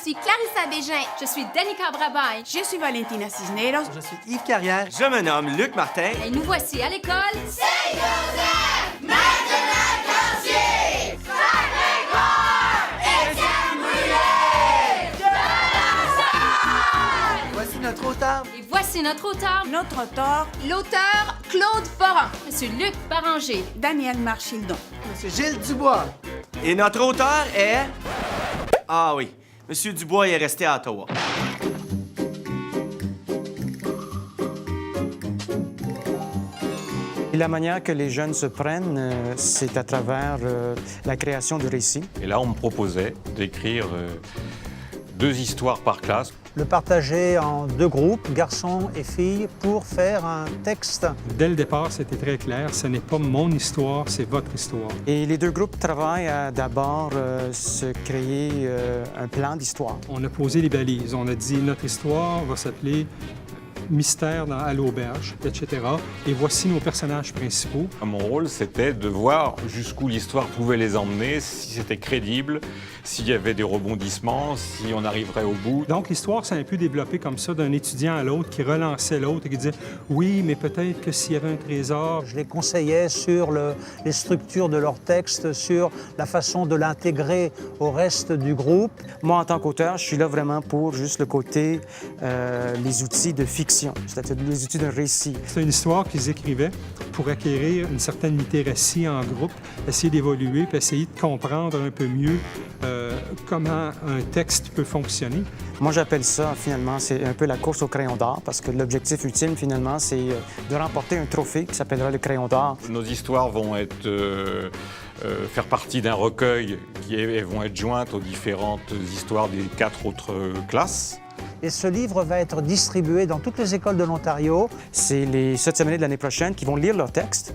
suis Clarissa Desjardins. Je suis Danica Brabaille. Je suis Valentina Cisneros. Je suis Yves Carrière. Je me nomme Luc Martin. Et nous voici à l'école Saint-Joseph, maître Lagrancier, Sacré-Cœur, Étienne Brûlé, de la Salle. Voici notre auteur. et voici notre auteur, Notre auteur, l'auteur Claude Foran, Monsieur Luc Baranger. Daniel Marchildon. Monsieur Gilles Dubois. Et notre auteur est... Ah oui, Monsieur Dubois est resté à Ottawa. Et la manière que les jeunes se prennent, c'est à travers la création de récits. Et là, on me proposait d'écrire 2 histoires par classe. Le partager en 2 groupes, garçons et filles, pour faire un texte. Dès le départ, c'était très clair. Ce n'est pas mon histoire, c'est votre histoire. Et les 2 groupes travaillent à d'abord se créer un plan d'histoire. On a posé les balises. On a dit notre histoire va s'appeler Mystère à l'auberge, etc. Et voici nos personnages principaux. Mon rôle, c'était de voir jusqu'où l'histoire pouvait les emmener, si c'était crédible, s'il y avait des rebondissements, si on arriverait au bout. Donc, l'histoire s'est un peu développée comme ça, d'un étudiant à l'autre, qui relançait l'autre et qui disait « Oui, mais peut-être que s'il y avait un trésor... » Je les conseillais sur les structures de leur texte, sur la façon de l'intégrer au reste du groupe. Moi, en tant qu'auteur, je suis là vraiment pour juste le côté, les outils de fiction, c'est-à-dire les outils de récit. C'est une histoire qu'ils écrivaient pour acquérir une certaine littératie en groupe, essayer d'évoluer, puis essayer de comprendre un peu mieux comment un texte peut fonctionner. Moi, j'appelle ça, finalement, c'est un peu la course au crayon d'or, parce que l'objectif ultime, finalement, c'est de remporter un trophée qui s'appellera le crayon d'or. Nos histoires vont être, faire partie d'un recueil qui vont être jointes aux différentes histoires des 4 autres classes. Et ce livre va être distribué dans toutes les écoles de l'Ontario. C'est les 7e années de l'année prochaine qui vont lire leurs textes.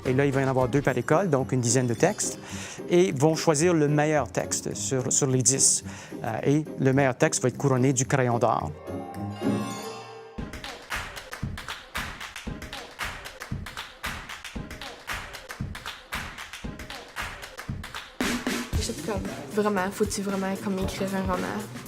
Et là, il va y en avoir 2 par école, donc une dizaine de textes. Et vont choisir le meilleur texte sur les 10. Et le meilleur texte va être couronné du crayon d'or. J'étais comme, vraiment, faut-tu vraiment comme écrire un roman?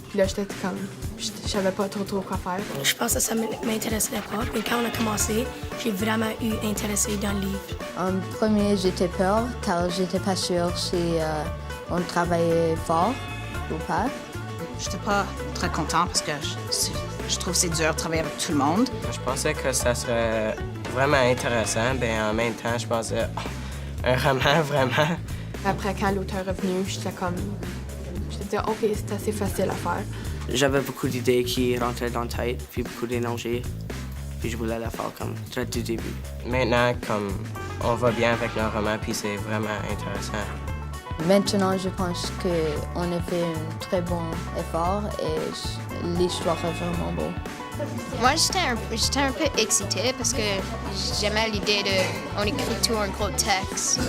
Puis là, j'étais comme, je savais pas trop quoi faire. Je pense que ça m'intéressait pas. Mais quand on a commencé, j'ai vraiment eu intéressé dans le livre. En premier, j'étais peur car j'étais pas sûre si on travaillait fort ou pas. J'étais pas très contente parce que je trouve que c'est dur de travailler avec tout le monde. Je pensais que ça serait vraiment intéressant, mais en même temps, je pensais, un roman, vraiment. Après, quand l'auteur est venu, j'étais dit, OK, c'est assez facile à faire. J'avais beaucoup d'idées qui rentraient dans la tête, puis beaucoup d'énergie. Puis je voulais la faire comme très du début. Maintenant, comme on va bien avec le roman, puis c'est vraiment intéressant. Maintenant, je pense qu'on a fait un très bon effort et l'histoire est vraiment beau. Moi, j'étais un peu excitée parce que j'aimais l'idée on écrit tout un gros texte.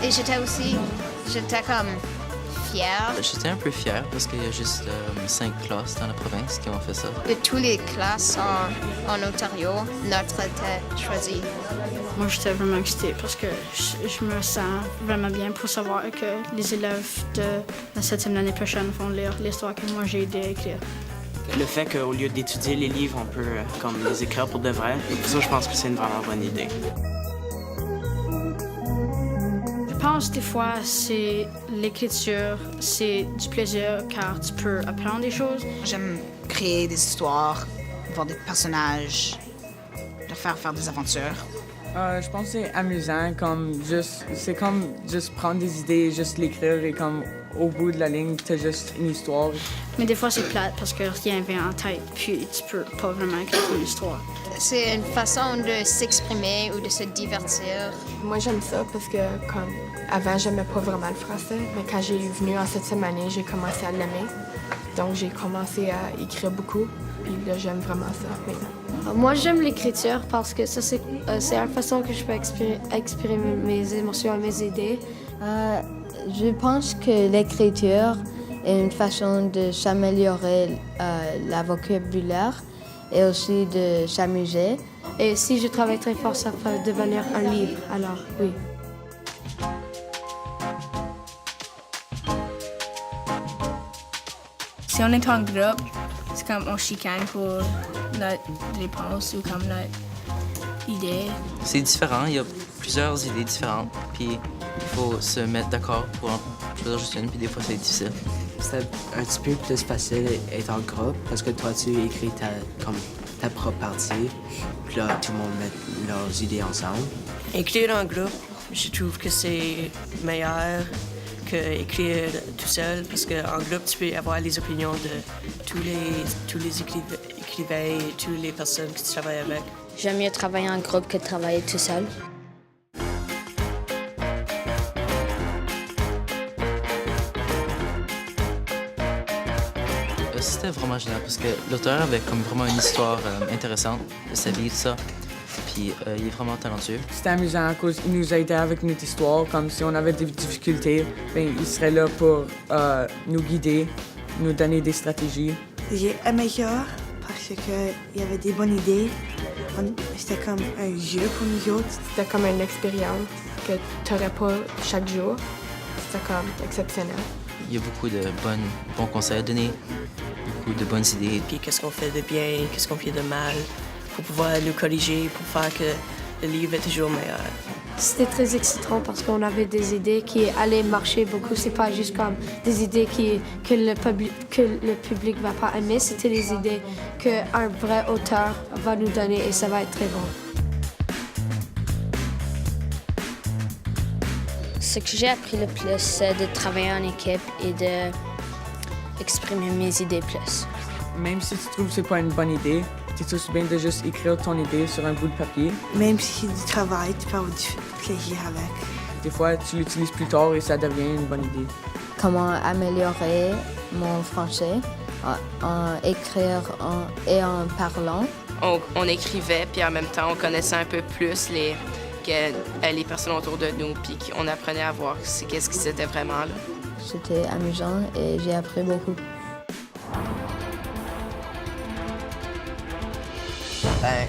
Et j'étais comme fière. J'étais un peu fière parce qu'il y a juste 5 classes dans la province qui ont fait ça. De toutes les classes en Ontario, notre était choisie. Moi, j'étais vraiment excitée parce que je me sens vraiment bien pour savoir que les élèves de la 7e année prochaine vont lire l'histoire que moi j'ai aidé à écrire. Le fait qu'au lieu d'étudier les livres, on peut comme les écrire pour de vrai. Et pour ça, je pense que c'est une vraiment bonne idée. Je pense des fois c'est l'écriture, c'est du plaisir car tu peux apprendre des choses. J'aime créer des histoires, voir des personnages, leur faire des aventures. Je pense que c'est amusant, c'est comme juste prendre des idées et juste l'écrire et comme au bout de la ligne, t'as juste une histoire. Mais des fois c'est plate parce que rien vient en tête puis tu peux pas vraiment écrire une histoire. C'est une façon de s'exprimer ou de se divertir. Moi, j'aime ça parce que, comme, avant, j'aimais pas vraiment le français. Mais quand j'ai venu en 7e année, j'ai commencé à l'aimer. Donc, j'ai commencé à écrire beaucoup. Puis là, j'aime vraiment ça maintenant. Moi, j'aime l'écriture parce que ça, c'est une façon que je peux exprimer mes émotions et mes idées. Je pense que l'écriture est une façon de s'améliorer le vocabulaire et aussi de s'amuser. Et si je travaille très fort, ça peut devenir un livre, alors oui. si on est en groupe, c'est comme on chicane pour notre réponse ou comme notre idée. C'est différent, il y a plusieurs idées différentes, puis il faut se mettre d'accord pour en choisir juste une, puis des fois c'est difficile. C'est un petit peu plus facile d'être en groupe parce que toi tu écris ta propre partie, puis là tout le monde met leurs idées ensemble. Écrire en groupe, je trouve que c'est meilleur qu'écrire tout seul parce qu'en groupe tu peux avoir les opinions de tous les écrivains et toutes les personnes que tu travailles avec. J'aime mieux travailler en groupe que travailler tout seul. C'était vraiment génial parce que l'auteur avait comme vraiment une histoire intéressante de sa vie, tout ça. Puis il est vraiment talentueux. C'était amusant à cause qu'il nous a aidé avec notre histoire. Comme si on avait des difficultés, bien, il serait là pour nous guider, nous donner des stratégies. J'ai aimé ça parce qu'il y avait des bonnes idées. C'était comme un jeu pour nous autres. C'était comme une expérience que tu n'aurais pas chaque jour. C'était comme exceptionnel. Il y a beaucoup de bons conseils à donner, beaucoup de bonnes idées. Puis qu'est-ce qu'on fait de bien, qu'est-ce qu'on fait de mal, pour pouvoir nous corriger, pour faire que le livre est toujours meilleur. C'était très excitant parce qu'on avait des idées qui allaient marcher beaucoup. C'est pas juste comme des idées que le public va pas aimer. C'était des idées qu'un vrai auteur va nous donner et ça va être très bon. Ce que j'ai appris le plus, c'est de travailler en équipe et d'exprimer mes idées plus. Même si tu trouves que c'est pas une bonne idée, c'est aussi bien de juste écrire ton idée sur un bout de papier. Même si c'est du travail, tu peux avoir du plaisir avec. Des fois, tu l'utilises plus tard et ça devient une bonne idée. Comment améliorer mon français en écrire et en parlant. On écrivait, puis en même temps, on connaissait un peu plus les personnes autour de nous, puis on apprenait à voir qu'est-ce que c'était vraiment là. C'était amusant et j'ai appris beaucoup.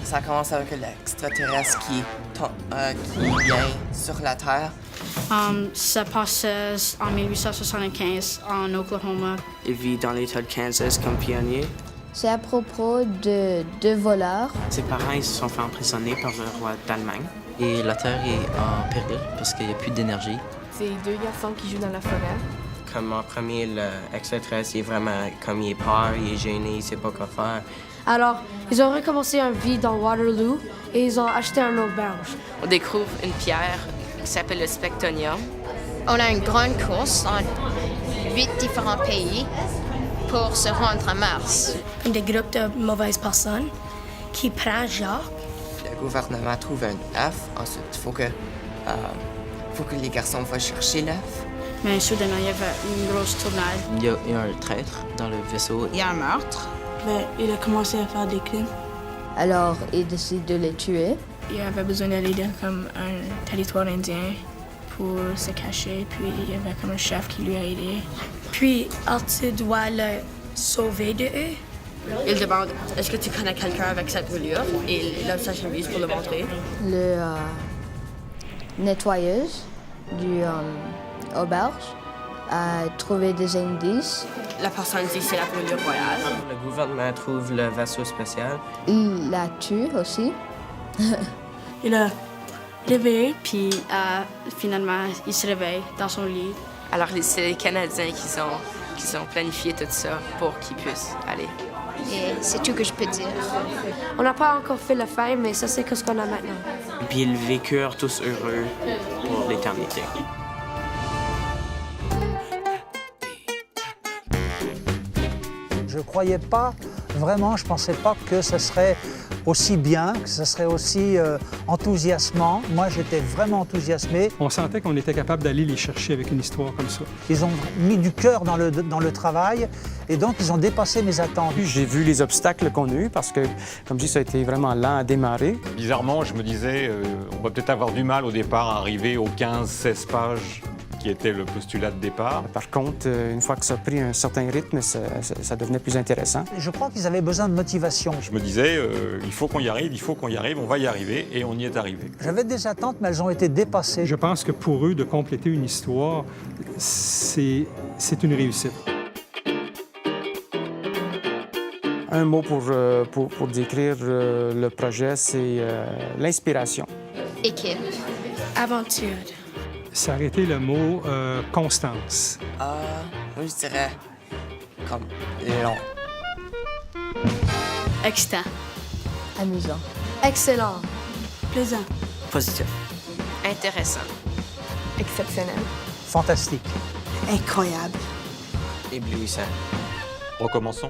Ça commence avec l'extraterrestre qui vient sur la Terre. Ça passait en 1875 en Oklahoma. Il vit dans l'État de Kansas comme pionnier. C'est à propos de deux voleurs. Ses parents ils se sont fait emprisonner par le roi d'Allemagne. Et la Terre est en péril parce qu'il n'y a plus d'énergie. C'est deux garçons qui jouent dans la forêt. Comme en premier, l'extraterrestre, il est vraiment comme il est peur, il est gêné, il ne sait pas quoi faire. Alors, ils ont recommencé une vie dans Waterloo et ils ont acheté un auberge. On découvre une pierre qui s'appelle le Spectonium. On a une grande course en 8 différents pays pour se rendre à Mars. Un groupe de mauvaises personnes qui prend Jacques. Le gouvernement trouve un œuf, ensuite il faut que les garçons vont chercher l'œuf. Mais soudainement, il y avait une grosse tornade. Il y a un traître dans le vaisseau. Il y a un meurtre. Ben, il a commencé à faire des crimes. Alors, il décide de les tuer. Il avait besoin d'aller dans comme un territoire indien pour se cacher, puis il y avait comme un chef qui lui a aidé. Puis, Arthur doit le sauver de eux. Il demande « Est-ce que tu connais quelqu'un avec cette brûlure? » Et il lève sa chemise pour le montrer. Le nettoyeuse du auberge a trouvé des indices. La personne dit c'est la brûlure royale. Le gouvernement trouve le vaisseau spatial. Il la tue aussi. Il a réveillé, puis finalement, il se réveille dans son lit. Alors, c'est les Canadiens qui ont planifié tout ça pour qu'ils puissent aller. Et c'est tout que je peux dire. On n'a pas encore fait la fin, mais ça, c'est ce qu'on a maintenant. Et puis ils vécurent tous heureux pour l'éternité. Je ne croyais pas, vraiment, je ne pensais pas que ce serait aussi bien, que ce serait aussi enthousiasmant. Moi, j'étais vraiment enthousiasmé. On sentait qu'on était capable d'aller les chercher avec une histoire comme ça. Ils ont mis du cœur dans le travail et donc ils ont dépassé mes attentes. J'ai vu les obstacles qu'on a eus parce que, comme je dis, ça a été vraiment lent à démarrer. Bizarrement, je me disais, on va peut-être avoir du mal au départ à arriver aux 15-16 pages qui était le postulat de départ. Par contre, une fois que ça a pris un certain rythme, ça devenait plus intéressant. Je crois qu'ils avaient besoin de motivation. Je me disais, il faut qu'on y arrive, on va y arriver, et on y est arrivé. J'avais des attentes, mais elles ont été dépassées. Je pense que pour eux, de compléter une histoire, c'est une réussite. Un mot pour décrire le projet, c'est l'inspiration. Équipe. Aventure. Ça aurait été le mot constance. Moi, je dirais comme long. Excitant. Amusant. Excellent. Plaisant. Positif. Intéressant. Exceptionnel. Fantastique. Incroyable. Éblouissant. Recommençons.